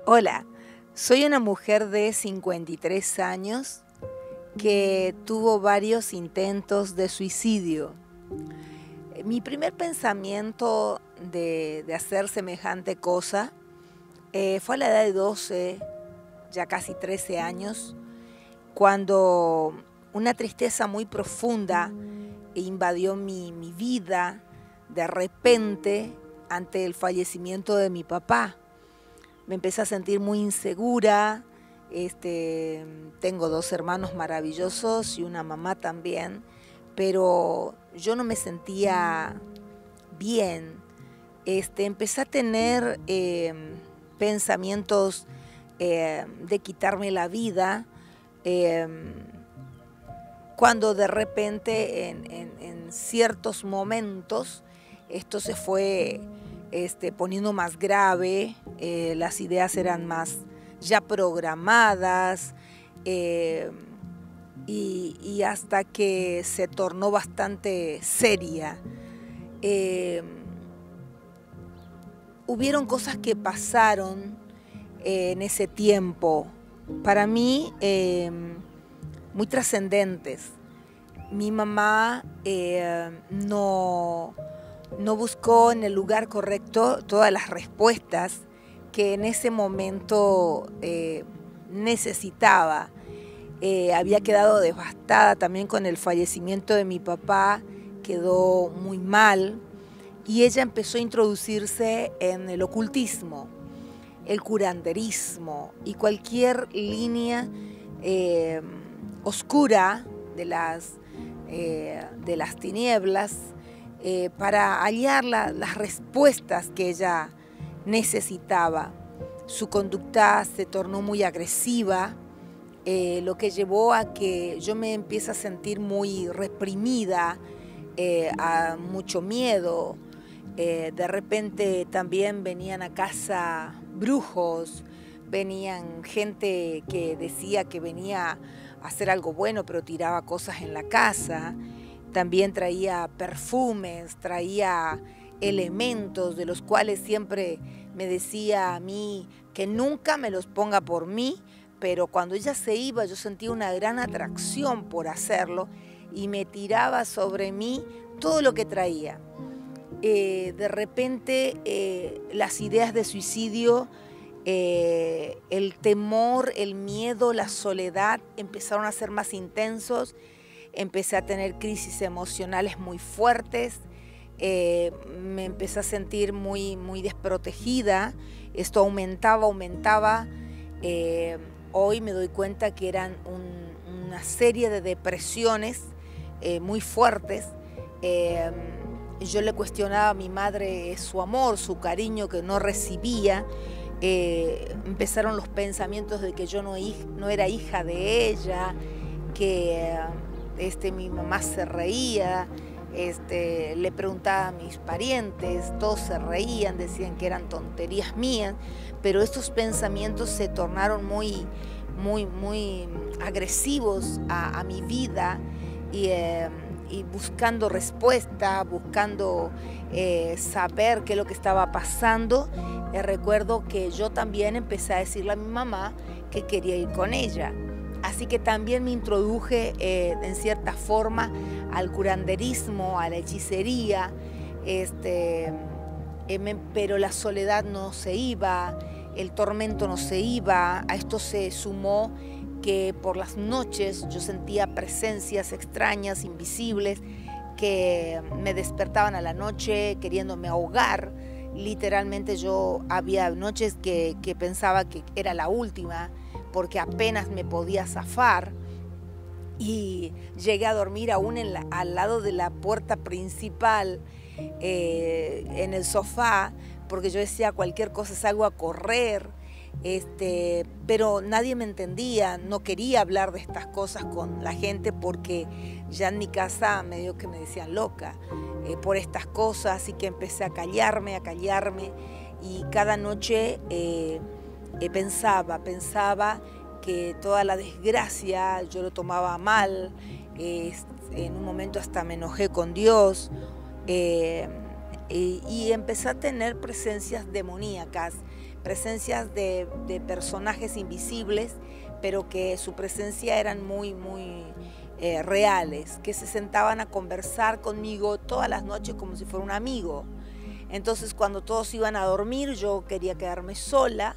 Hola, soy una mujer de 53 años que tuvo varios intentos de suicidio. Mi primer pensamiento de hacer semejante cosa fue a la edad de 12, ya casi 13 años, cuando una tristeza muy profunda invadió mi vida de repente ante el fallecimiento de mi papá. Me empecé a sentir muy insegura. Tengo 2 hermanos maravillosos y una mamá también, pero yo no me sentía bien. Empecé a tener pensamientos de quitarme la vida, cuando de repente en ciertos momentos esto se fue poniendo más grave, las ideas eran más ya programadas, y hasta que se tornó bastante seria. Hubieron cosas que pasaron en ese tiempo, para mí muy trascendentes. Mi mamá no buscó en el lugar correcto todas las respuestas que en ese momento necesitaba. Había quedado devastada también con el fallecimiento de mi papá, quedó muy mal, y ella empezó a introducirse en el ocultismo, el curanderismo y cualquier línea oscura de las tinieblas, para hallar las respuestas que ella necesitaba. Su conducta se tornó muy agresiva, lo que llevó a que yo me empiece a sentir muy reprimida, a mucho miedo. De repente también venían a casa brujos, venían gente que decía que venía a hacer algo bueno, pero tiraba cosas en la casa. También traía perfumes, traía elementos de los cuales siempre me decía a mí que nunca me los ponga por mí, pero cuando ella se iba yo sentía una gran atracción por hacerlo y me tiraba sobre mí todo lo que traía. De repente las ideas de suicidio, el temor, el miedo, la soledad empezaron a ser más intensos. Empecé a tener crisis emocionales muy fuertes, me empecé a sentir muy desprotegida. Esto aumentaba. Hoy me doy cuenta que eran una serie de depresiones muy fuertes. Yo le cuestionaba a mi madre su amor, su cariño que no recibía. Empezaron los pensamientos de que yo no era hija de ella, que mi mamá se reía. Le preguntaba a mis parientes, todos se reían, decían que eran tonterías mías, pero estos pensamientos se tornaron muy agresivos a mi vida, y buscando respuesta, buscando saber qué es lo que estaba pasando. Recuerdo que yo también empecé a decirle a mi mamá que quería ir con ella. Así que también me introduje en cierta forma al curanderismo, a la hechicería, pero la soledad no se iba, el tormento no se iba. A esto se sumó que por las noches yo sentía presencias extrañas, invisibles, que me despertaban a la noche queriéndome ahogar. Literalmente había noches que pensaba que era la última, porque apenas me podía zafar, y llegué a dormir aún al lado de la puerta principal, en el sofá, porque yo decía cualquier cosa salgo a correr, pero nadie me entendía. No quería hablar de estas cosas con la gente porque ya en mi casa medio que me decían loca por estas cosas, así que empecé a callarme, y cada noche pensaba que toda la desgracia yo lo tomaba mal. En un momento hasta me enojé con Dios, y empecé a tener presencias demoníacas, presencias de personajes invisibles, pero que su presencia eran muy reales, que se sentaban a conversar conmigo todas las noches como si fuera un amigo. Entonces cuando todos iban a dormir yo quería quedarme sola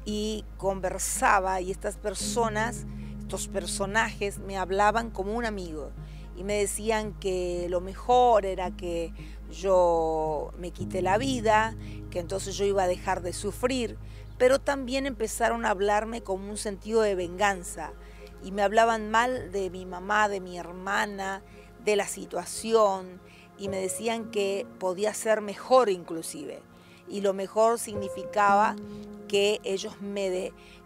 y conversaba, y estas personas, estos personajes me hablaban como un amigo y me decían que lo mejor era que yo me quité la vida, que entonces yo iba a dejar de sufrir, pero también empezaron a hablarme con un sentido de venganza y me hablaban mal de mi mamá, de mi hermana, de la situación, y me decían que podía ser mejor inclusive, y lo mejor significaba que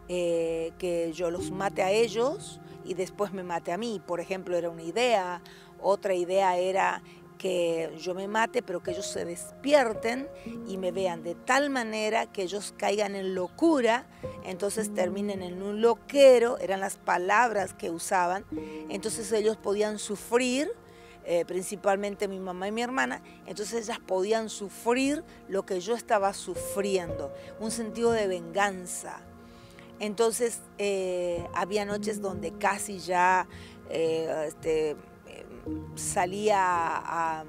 que yo los mate a ellos y después me mate a mí. Por ejemplo, era una idea. Otra idea era que yo me mate, pero que ellos se despierten y me vean de tal manera que ellos caigan en locura, entonces terminen en un loquero, eran las palabras que usaban. Entonces ellos podían sufrir, principalmente mi mamá y mi hermana, entonces ellas podían sufrir lo que yo estaba sufriendo, un sentido de venganza. Entonces había noches donde casi ya salía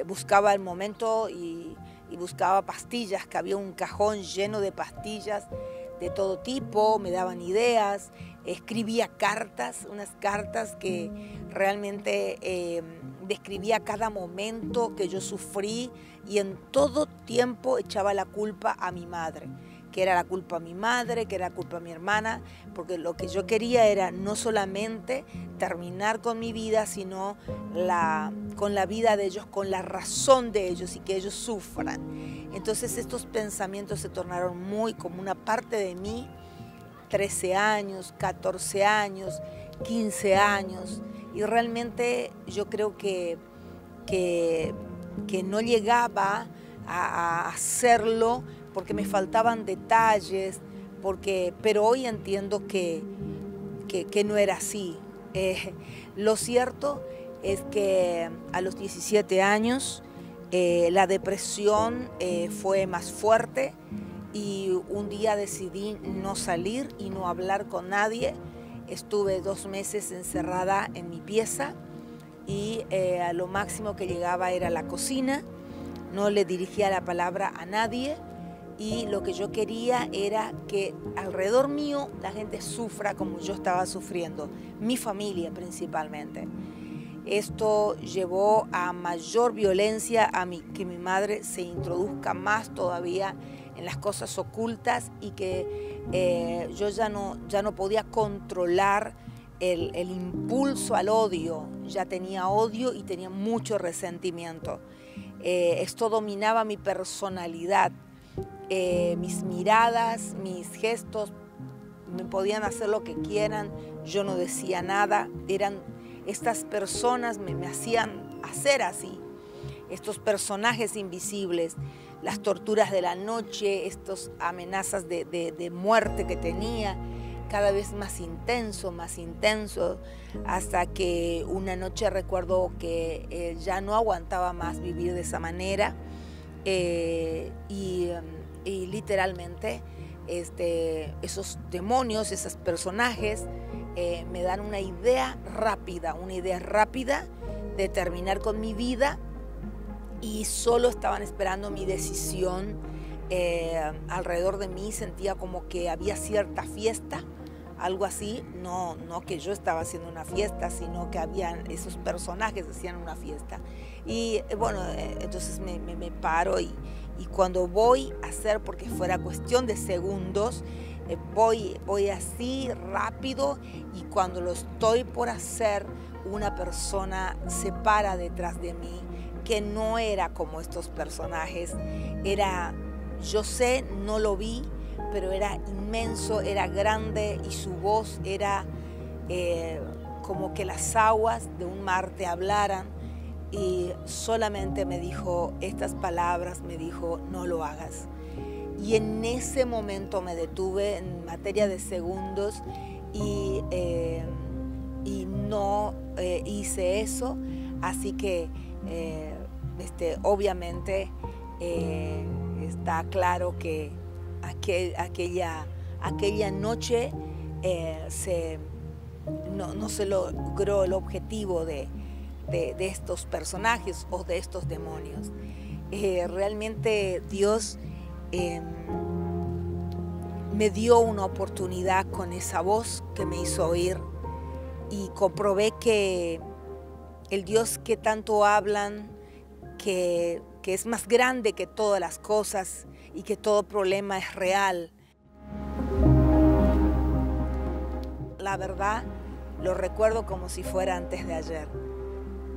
buscaba el momento y buscaba pastillas, que había un cajón lleno de pastillas de todo tipo, me daban ideas, escribía cartas, unas cartas que realmente describía cada momento que yo sufrí, y en todo tiempo echaba la culpa a mi madre, que era la culpa a mi madre, que era la culpa a mi hermana, porque lo que yo quería era no solamente terminar con mi vida, sino con la vida de ellos, con la razón de ellos, y que ellos sufran. Entonces estos pensamientos se tornaron muy como una parte de mí, 13 años, 14 años, 15 años, y realmente yo creo que no llegaba a hacerlo porque me faltaban detalles, pero hoy entiendo que no era así. Lo cierto es que a los 17 años la depresión fue más fuerte, y un día decidí no salir y no hablar con nadie. Estuve 2 meses encerrada en mi pieza y a lo máximo que llegaba era la cocina, no le dirigía la palabra a nadie, y lo que yo quería era que alrededor mío la gente sufra como yo estaba sufriendo, mi familia principalmente. Esto llevó a mayor violencia, que mi madre se introduzca más todavía en las cosas ocultas, y que yo ya no podía controlar el impulso al odio. Ya tenía odio y tenía mucho resentimiento. Esto dominaba mi personalidad, mis miradas, mis gestos, me podían hacer lo que quieran, yo no decía nada. Estas personas me hacían hacer así, estos personajes invisibles, las torturas de la noche, estas amenazas de muerte que tenía, cada vez más intenso, hasta que una noche recuerdo que ya no aguantaba más vivir de esa manera, y literalmente esos demonios, esos personajes me dan una idea rápida de terminar con mi vida, y solo estaban esperando mi decisión. Alrededor de mí sentía como que había cierta fiesta, algo así, no que yo estaba haciendo una fiesta, sino que habían esos personajes hacían una fiesta. Y bueno, entonces me paro y cuando voy a hacer, porque fuera cuestión de segundos, voy así rápido, y cuando lo estoy por hacer, una persona se para detrás de mí, que no era como estos personajes, yo sé, no lo vi, pero era inmenso, era grande, y su voz era como que las aguas de un mar te hablaran, y solamente me dijo estas palabras, me dijo: no lo hagas. Y en ese momento me detuve en materia de segundos, y no hice eso. Así que obviamente está claro que aquella noche no se logró el objetivo de estos personajes o de estos demonios. Realmente Dios me dio una oportunidad con esa voz que me hizo oír, y comprobé que el Dios que tanto hablan, que es más grande que todas las cosas y que todo problema es real. La verdad, lo recuerdo como si fuera antes de ayer.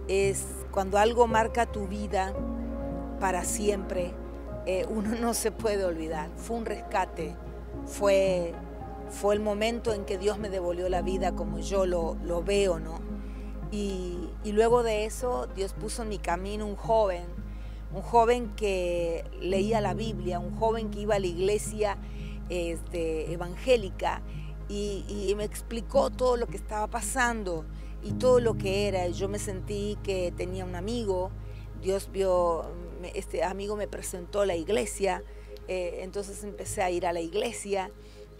Es cuando algo marca tu vida para siempre, uno no se puede olvidar. Fue un rescate, fue el momento en que Dios me devolvió la vida como yo lo veo, ¿no? Y luego de eso, Dios puso en mi camino un joven que leía la Biblia, un joven que iba a la iglesia evangélica, y me explicó todo lo que estaba pasando y todo lo que era. Yo me sentí que tenía un amigo. Dios este amigo me presentó a la iglesia, entonces empecé a ir a la iglesia,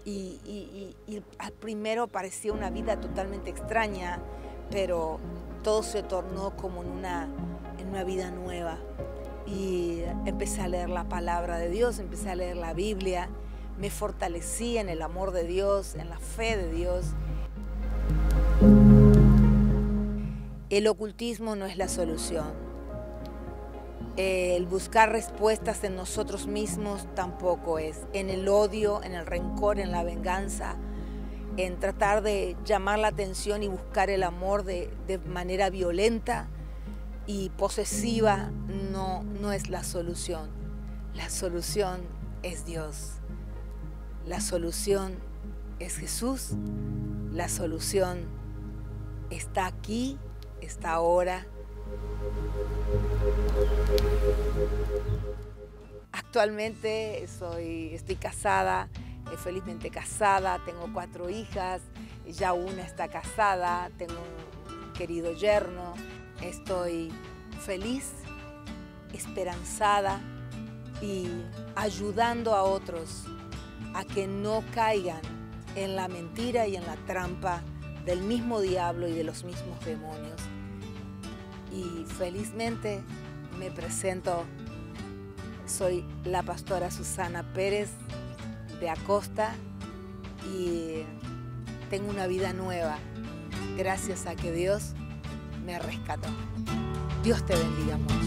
y al primero parecía una vida totalmente extraña, pero todo se tornó como en una vida nueva. Y empecé a leer la palabra de Dios, empecé a leer la Biblia, me fortalecí en el amor de Dios, en la fe de Dios. El ocultismo no es la solución. El buscar respuestas en nosotros mismos tampoco es. En el odio, en el rencor, en la venganza, en tratar de llamar la atención y buscar el amor de manera violenta y posesiva, no es la solución. La solución es Dios. La solución es Jesús. La solución está aquí, está ahora. Actualmente estoy casada, felizmente casada, tengo 4 hijas, ya una está casada, tengo un querido yerno. Estoy feliz, esperanzada y ayudando a otros a que no caigan en la mentira y en la trampa del mismo diablo y de los mismos demonios. Y felizmente me presento, soy la pastora Susana Pérez de Acosta, y tengo una vida nueva gracias a que Dios me rescató. Dios te bendiga mucho.